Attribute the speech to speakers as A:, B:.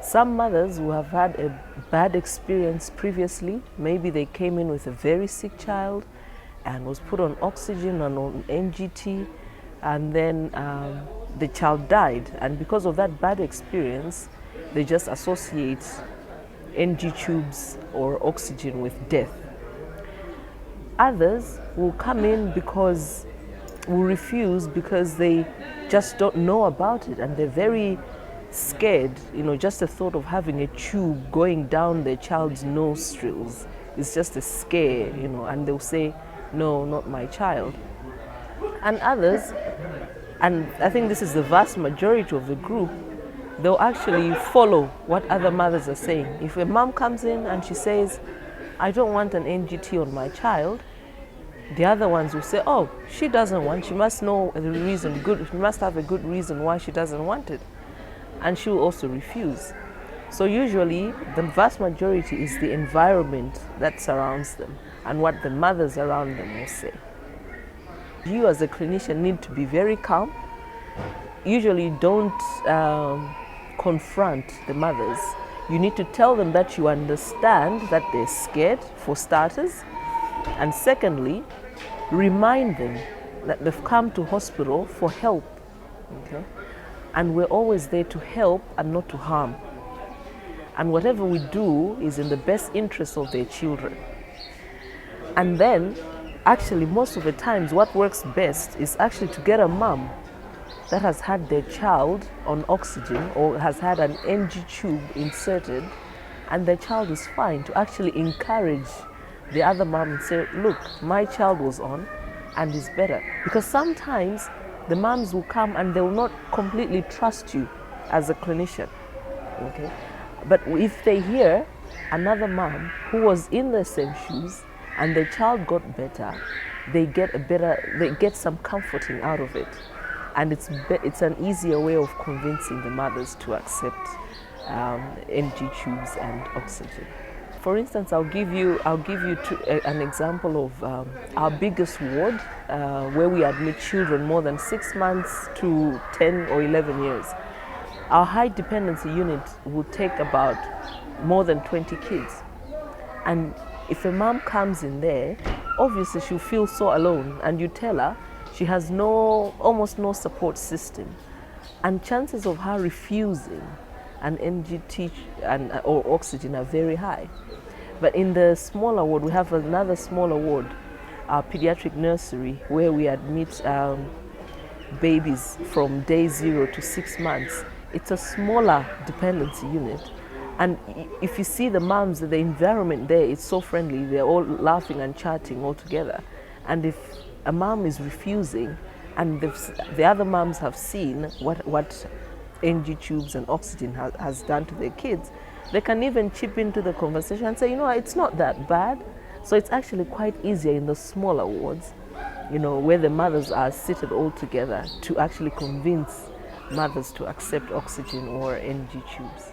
A: Some mothers who have had a bad experience previously, maybe they came in with a very sick child and was put on oxygen and on NGT, and then the child died. And because of that bad experience, they just associate NG tubes or oxygen with death. Others will come in will refuse because they just don't know about it, and they're very scared. Just the thought of having a tube going down their child's nostrils is just a scare, and they'll say, no, not my child. And others, and I think this is the vast majority of the group, they'll actually follow what other mothers are saying. If a mom comes in and she says, I don't want an NGT on my child, the other ones will say, oh, she doesn't want, she must know the reason, she must have a good reason why she doesn't want it. And she will also refuse. So usually the vast majority is the environment that surrounds them and what the mothers around them will say. You as a clinician need to be very calm. Usually don't confront the mothers. You need to tell them that you understand that they're scared, for starters. And secondly, remind them that they've come to hospital for help. Okay? And we're always there to help and not to harm. And whatever we do is in the best interest of their children. And then, actually, most of the times, what works best is actually to get a mom that has had their child on oxygen or has had an NG tube inserted, and their child is fine, to actually encourage the other mom and say, look, my child was on and is better. Because sometimes the moms will come and they will not completely trust you as a clinician. Okay? But if they hear another mom who was in the same shoes and their child got better, they get some comforting out of it. And it's an easier way of convincing the mothers to accept NG tubes and oxygen. For instance, I'll give you an example of our biggest ward, where we admit children more than 6 months to 10 or 11 years. Our high dependency unit will take about more than 20 kids. And if a mom comes in there, obviously she'll feel so alone, and you tell her she has almost no support system. And chances of her refusing an NGT or oxygen are very high. But in the smaller ward, we have another smaller ward, our pediatric nursery, where we admit babies from day 0 to 6 months. It's a smaller dependency unit. And if you see the moms, the environment there is so friendly. They're all laughing and chatting all together. And if a mom is refusing, and the other moms have seen what NG tubes and oxygen has done to their kids, they can even chip into the conversation and say, it's not that bad. So it's actually quite easier in the smaller wards, where the mothers are seated all together, to actually convince mothers to accept oxygen or NG tubes.